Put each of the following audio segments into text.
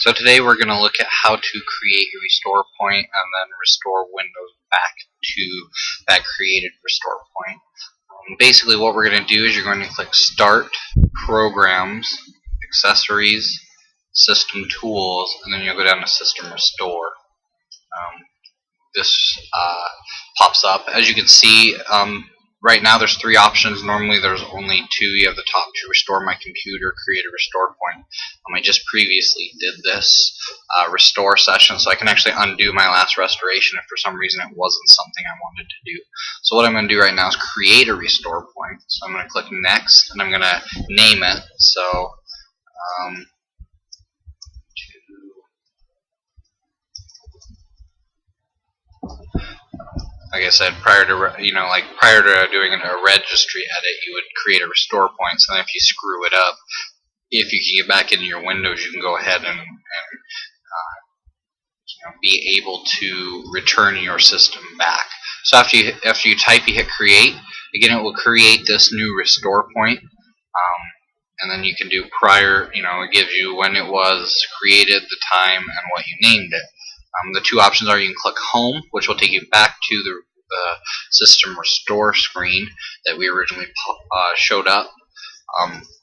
So today we're going to look at how to create a restore point and then restore Windows back to that created restore point. Basically what we're going to do is you're going to click Start, Programs, Accessories, System Tools, and then you'll go down to System Restore. This pops up. As you can see, right now there's three options. Normally there's only two. You have the top two: restore my computer, create a restore point. I just previously did this restore session, so I can actually undo my last restoration if for some reason it wasn't something I wanted to do. So what I'm going to do right now is create a restore point. So I'm going to click Next, and I'm going to name it. So like I said, prior to doing a registry edit, you would create a restore point. So then if you screw it up, if you can get back into your Windows, you can go ahead and be able to return your system back. So after you type, you hit create. Again, it will create this new restore point, and then you can do prior. It gives you when it was created, the time, and what you named it. The two options are you can click Home, which will take you back to the system restore screen that we originally showed up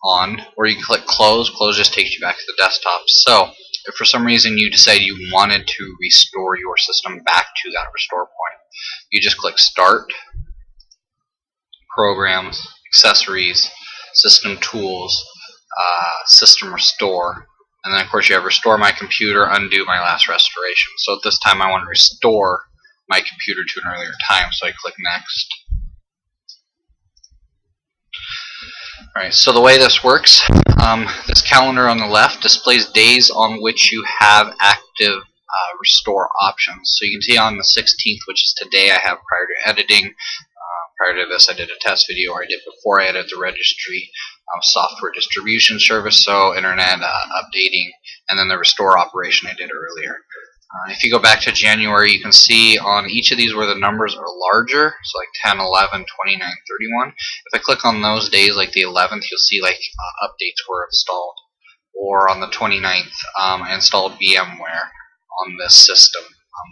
on, or you can click Close. Close just takes you back to the desktop. So if for some reason you decide you wanted to restore your system back to that restore point, you just click Start, Programs, Accessories, System Tools, System Restore, and then of course you have Restore my computer, undo my last restoration. So at this time I want to restore my computer to an earlier time, so I click Next. Alright, so the way this works, this calendar on the left displays days on which you have active restore options. So you can see on the 16th, which is today, I have prior to editing. Prior to this, I did a test video, or I did before I edited the registry, software distribution service, so internet updating, and then the restore operation I did earlier. If you go back to January, you can see on each of these where the numbers are larger, so like 10, 11, 29, 31. If I click on those days, like the 11th, you'll see like updates were installed. Or on the 29th, I installed VMware on this system.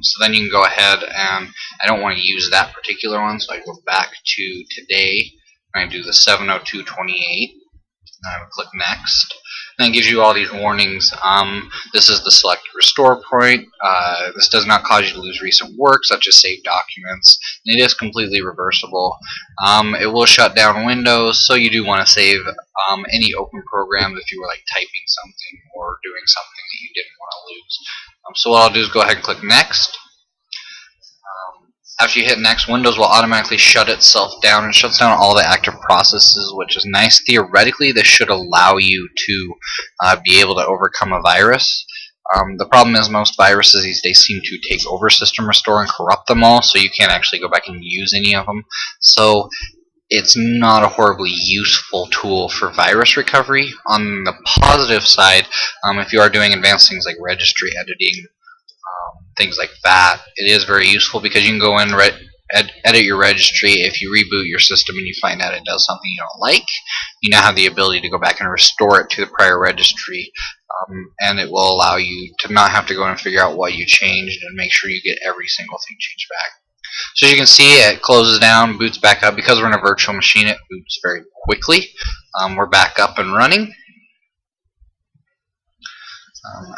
So then you can go ahead, and I don't want to use that particular one, so I go back to today, and I do the 7/02/28, and I would click Next. And it gives you all these warnings. This is the selected restore point. This does not cause you to lose recent work, such as saved documents. And it is completely reversible. It will shut down Windows, so you do want to save any open programs if you were like typing something or doing something that you didn't want to lose. So what I'll do is go ahead and click Next. After you hit Next, Windows will automatically shut itself down. It shuts down all the active processes, which is nice. Theoretically, this should allow you to be able to overcome a virus. The problem is most viruses these days seem to take over System Restore and corrupt them all, so you can't actually go back and use any of them. So it's not a horribly useful tool for virus recovery. On the positive side, if you are doing advanced things like registry editing, things like that, it is very useful because you can go in, edit your registry. If you reboot your system and you find out it does something you don't like, you now have the ability to go back and restore it to the prior registry, and it will allow you to not have to go and figure out what you changed and make sure you get every single thing changed back. So as you can see, it closes down, boots back up. Because we're in a virtual machine, it boots very quickly. We're back up and running.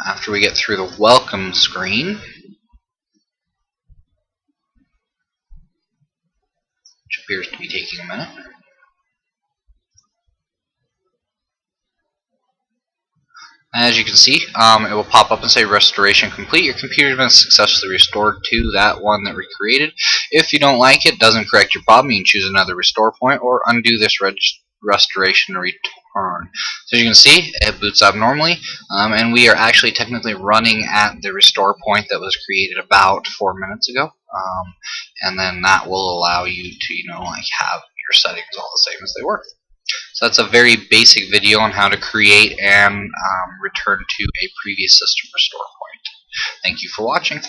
After we get through the welcome screen, which appears to be taking a minute. As you can see, it will pop up and say restoration complete. Your computer has been successfully restored to that one that we created. If you don't like it, doesn't correct your problem, you can choose another restore point or undo this restoration and return. So as you can see, it boots up normally, and we are actually technically running at the restore point that was created about 4 minutes ago. And then that will allow you to have your settings all the same as they were. So that's a very basic video on how to create and return to a previous system restore point. Thank you for watching.